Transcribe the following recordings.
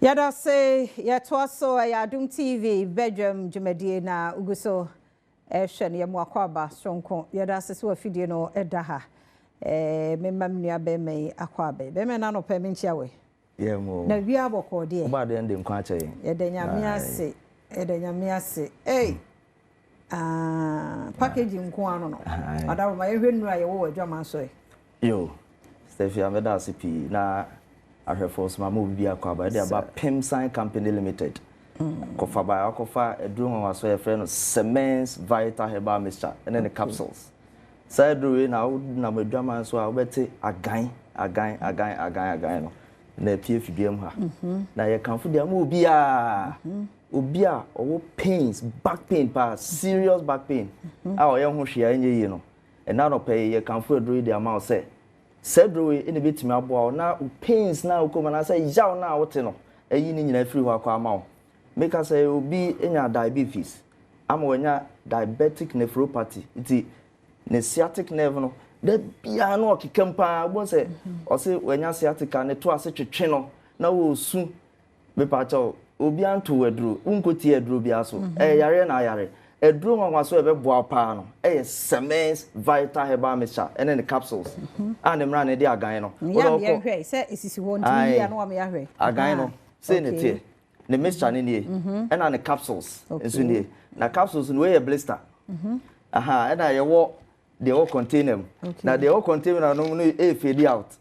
Yada say yatwaso Adom TV Badwam Jumedie na uguso ehwe ye mwakwaba sonko yada se wafidie no edaha memam nua be mai akwabe be me na no pe menchia we yemo na wi aboko de ba de ndem kwa che edanyame ase package nko ano no adawo ma ehwe nura ye wo wadwama so yo Stefia meda sipi na ahwefos ma mo bia kwaba de aba Pemsan company limited kofa ba akofa eduru wa so ye frɛ no Sermens Vyter Herbal mixture and then the capsules side we na madwama so a wobɛte agan no na pie fiduam ha na ye kanfo de ma obi a owo pains back pain pa serious back pain a o ye ho hwea enye yi no e na no pɛ ye kanfo eduru de ama o say Sedrowe in the bit me abo na pains na ukoma na say yaw na wote no eyi ni nyina free ho akwa ma wo make us say obi enya diabetes ama wanya diabetic nephropathy iti ne sciatic nerve no da bia no okikempa bo say o say wanya sciatic ne to ase twetwe no na wo su be pa cha obi anto waduro unkoti aduro bia so yare na yare eduro nwa so ebe boa pa no Sermens Vyter Herbal mixture and then the capsules and them run dey agan no ya me hwe say isisi won ti ya no wa me hwe agan no say ne tie the mixture ne nie and the capsules enso nie na capsules no we blister and I wo they all contain them na they all contain na no fade out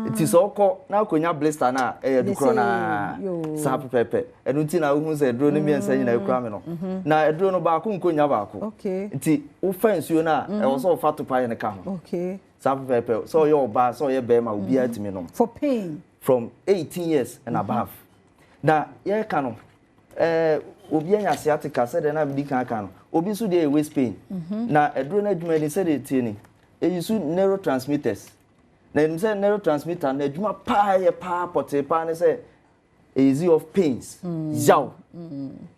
it is all na konya blister na dukro na sap pepe enu ti na hu se dro no mi ensa nyina ekura me no na dro no ba ko nkonya ba ko nti wo fansuo na e wo so fa to pa ye ne ka ho sap pepe so your ba so ye be ma obi atimi no for pain from 18 years and above na ye ka no obi anya sciatica said na bi kan no obi so dey waist pain na edro na adwuma ni said tie ni e use neurotransmitters na em say neurotransmitter na adwuma pa ye pa pote pa ne say easy of pains yaw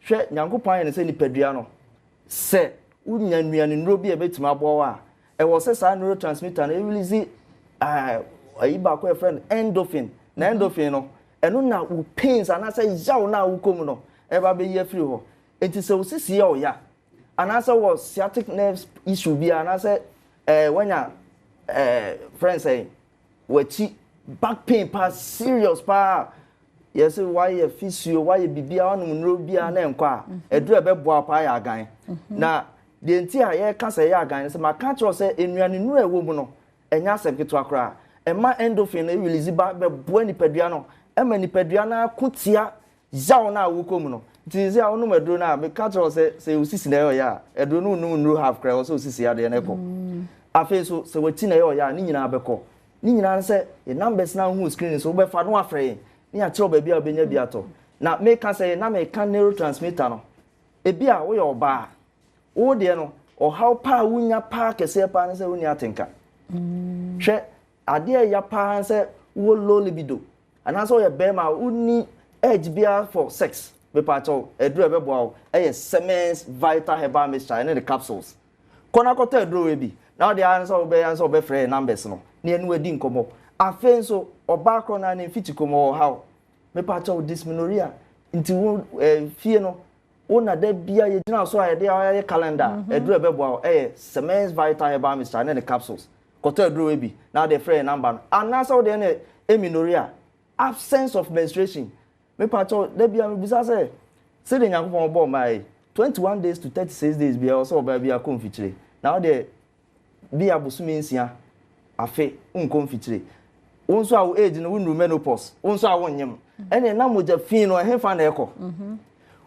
hwe nyankopon ye say ni padua no say unya nuane nro bi e betima bowo a e wo say sa neurotransmitter na e release ayi ba ko e friend endorphin na endorphin no eno na u pains ana say yaw na u kom no eba be ye free ho enti se osisi ye oya anasa was sciatic nerves issue bi anasa wanya friends say wachi back pain pa serious pa yes why physio why bibia onum nro bia na enko edu ebe boa pa ya agan na de enti a ye ka say ya agan se maka tro say enuane nu ewo mu no enya asem keto akra ema endorphin na release ba be boa ni padua no ema ni padua na kotia yaw na awukom no tizi a onum eduro na me ka tro say usisi na yo ya eduro no nru half cry so usisi ya de na eko afi so se wati na yo ya ni nyina abeko ni nyina say the numbers na hu screen so be fa no afre ni a tro ba bia obenya bia to na me ka say na me ka neurotransmitter no e bia wo yo ba wo de no o how pa wunya pa kese pa ne say woni atenka hwe ade ya pa say wo low libido ana so ye be ma uni edge bia for sex be pacho edru ebe boa Sermens Vyter Herbal mixture and the capsules kona kota edru we bi now the answer be free numbers no ne enu edi nkomo afen so oba kro na ne fiti komo how me pacho dysmenorrhea nti wo fie no wona da bia ye gina so a ye calendar edru ebe boa Sermens Vyter Herbal mixture and the capsules kota edru we bi now the free number and answer the ne amenorrhea absence of menstruation me pacho da bia me bisa say the nyankopon bo mai 21 days to 36 days bia also ba bia konfitire now the bia bosumi nsia afe unkonfitire wonso a age no wonu menopause wonso a wonyem ene na moja fin no hefa na eko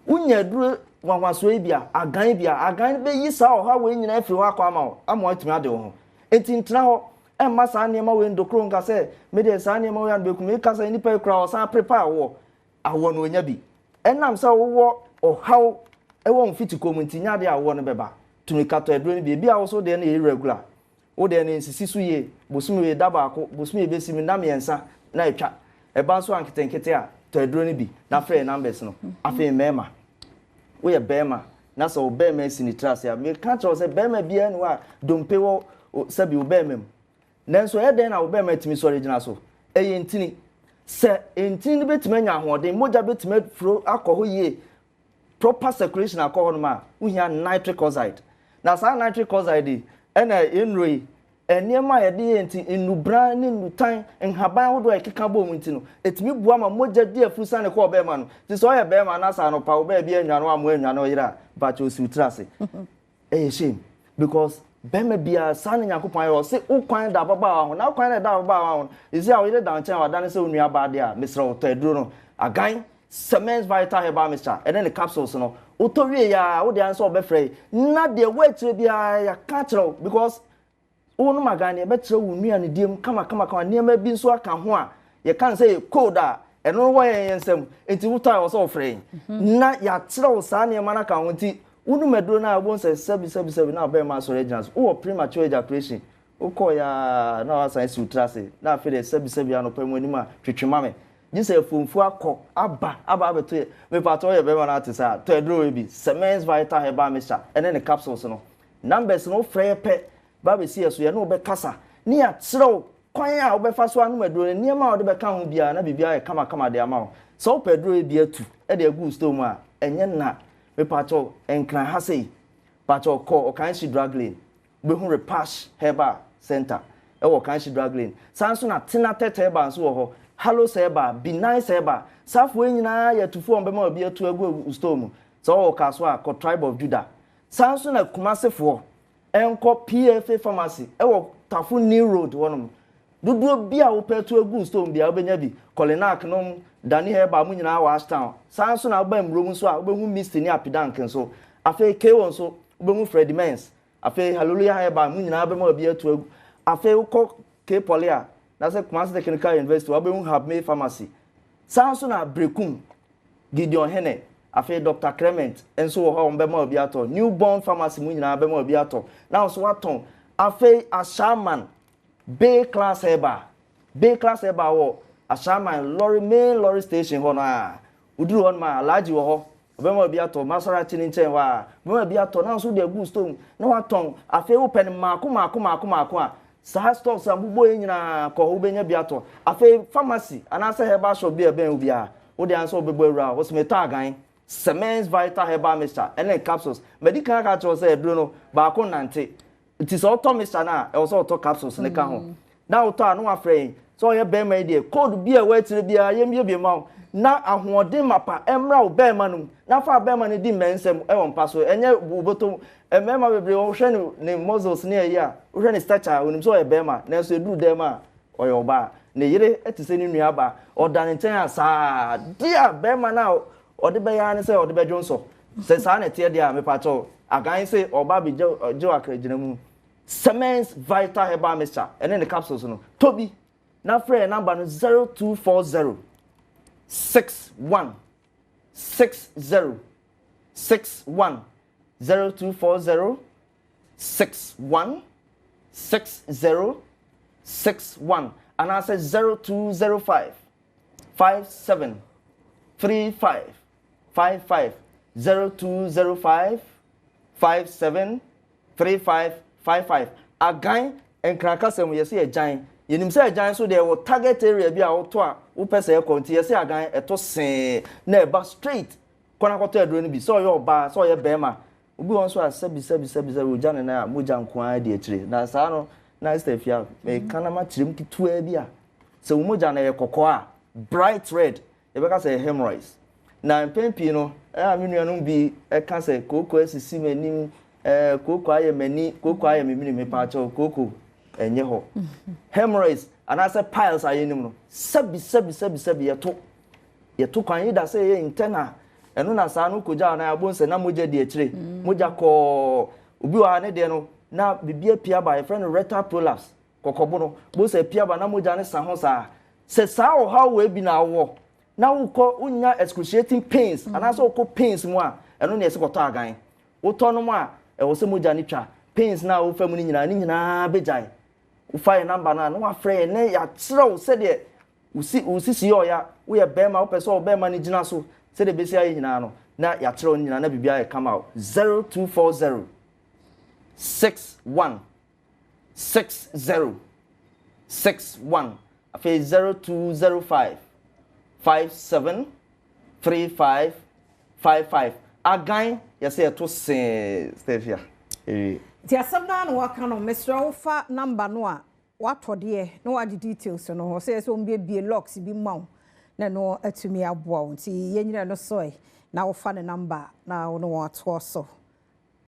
unya duro wanwaso bia agan be yi sa o ha we nyina afiri ho akwa ma ama atumi ade ho enti ntra ho emma sa ne ma we ndokro nka say me de sa ne ma we an be kum ka say ni pa kra o sa prepare wo awo no nya bi enam sa wo o how e won fiti community nya de awo no beba tumi kato edro ni bia wo so de na irregular wo de na nsisi so ye bosumi we daba ko bosumi be simi na miensa na etwa e ba so anketenkete a to edro ni bi na free numbers no afi mema wo ye bema na so bema sini trust ya me ka tro se bema bia no a dompe wo sabi wo bema nanso e den na wo bema timi so original so eye ntini se entin betime nya hoden moja betime flow akọ ye proper circulation akọ no ma uhia nitric oxide na sa nitric oxide ena enroi eniema yede enti enubra ne nutan enhaban hodo ekeka bom nti no etimi bua ma moja di afusa ne ko be ma no ti so ye be ma na sa no pa wo be bia nwano amo nwano yira ba cho si utrase shame because bema bia san nyankopon ayo se ukwan da baba ho na ukwan da baba ho isi awo yire da nchen wadane se onua ba de a misra oto eduro no agan Sermens Vyter Herbal mixture and then the capsules no otowie ya wo de answer obefrey na de wetire bia ya ka kiro because wo no magane e betire wo nua ne diem kama niam bi nso aka ho a ye kan say code a eno wo yensem enti wo tai wo so ofrey na ya kire wo sa ne ma na ka ho nti unu medro na abon se sebi na be ma so registers o premature ejaculation o ko ya na wa science utrase na fe de sebi ano pa mu anima twetwema me jise funfu akọ aba abeto me pato ye be ma na tisa to edro bi Sermens Vyter Herbal mixture ene ne capsules no numbers no frey pe ba be sie so ye no be kasa ni ya kire kwan a wo be fa so anu medro ne niam a wo de be ka ho bia na bibia ye kama de ama so pedro bi atu e de agu store mu a enye na me pato enkran ha sei pato ko okanshi drug lane be hu repash herbal center e wo kanshi drug lane sanso na tina tete herbal so wo ho hallow herbal be nice herbal safo nyina ya tufo on be ma obi atu agu store mu so wo kaso a ko tribe of Judah sanso na kumasefo enko PFA pharmacy e wo Tafu New Road wonum duduo bia wo petu agu store bia obenya bi Kolinak nom Dani Herbal mu nyina wa Ashtown sanso na ba mrom so a obehu Mr ni apidank so afi K1 so obehu Freddy Mens afi Hallelujah Herbal mu nyina ba ma obi atu agu afi ukọ K Polia na se Kumasi Technical University obehu Habme Pharmacy sanso na Brekum Gideon Hene afi Dr Clement enso wo ho ba ma obi ato Newborn Pharmacy mu nyina ba ma obi ato na so waton afi Ashaman B class Herbal wo Ashaman Lorry station ho na uduru ho ma alaji wo ho obema bi ato masara chini nchen wa obema bi ato na so de agu stone na waton afi wo pen mako a sa stocks ambubo nyina ko ho benya bi ato afi pharmacy anase herbal shop bi e ben obi a wo de anso obebo awura wo smeta agan Sermens Vyter Herbal mixture and capsules medical ka cho say eduro no ba ko nante it is auto mixture na e so auto capsules ne ka ho na auto anu afrɛ so ye be ma dey code bi a wetire bia ye mbie ma na ahoɔden mapa emra wo be ma num na fa be ma ne di mensem e won pa so enye botom emema bebre wo hwɛ ne muscles ne ayi a wo hwɛ ne stature onim so ye be ma na so eduru dem a oye oba ne yire etise ne nua ba odan nten asa dia be ma na ode be ya ne se ode be jonso se sa na tie dia me pa to agan se oba bi jo akragina mu Sermens Vyter Herbal mixture and then the capsules no Toby na free number no 0240 61 60 61 0240 61 60 61 and I said 0205 57 35 55 0205 57 35 55 agan enkrakasem yesi ejan yenim se ejan so de wo target area bi a wo to a wo pese e konti yesi agan eto sen na eba straight kona kwato edro ni bi so ye oba so ye bema obi won so a sebi oja ne na moja nko de akire na sa no na stefia me kana ma kirim kitu a bi a se wo moja na ye kokko a bright red e be ka se hemorrhoids na pempi no a menua bi e ka se koko asisi manim koko aye mani koko aye memini me pa cho koko enye ho hemorrhoids anase piles aye nim no sabi yeto kwan yi da se ye internal eno na sa no koja na abonse na moja di akire moja ko obi wa ne de no na bibia pia ba ye friend rectal prolapse kokobo no bo se pia ba na moja ne sa ho sa se sa o ha we bi na wo na wo ko unya excruciating pains anase wo ko pains mu a eno ne se koto agan wo to no mu a e wo se moja ni twa pains na wo famu ni nyina bejai wo fa number na wa frɛ ne ya kyerɛw se de usisi yo ya wo ye bema wo pese wo bema ni gina so se de besi ayi nyina no na ya kyerɛw nyina na bibia ye come out 0240 61 60 61 afi 0205 573555 again yes to say Stevia ti asem na no waka no mesra wo fa number no a watode no wa details no say so mbie locks bi maw na no atumi aboa wo nti yenyina no so na wo fa ne number na wo no wato so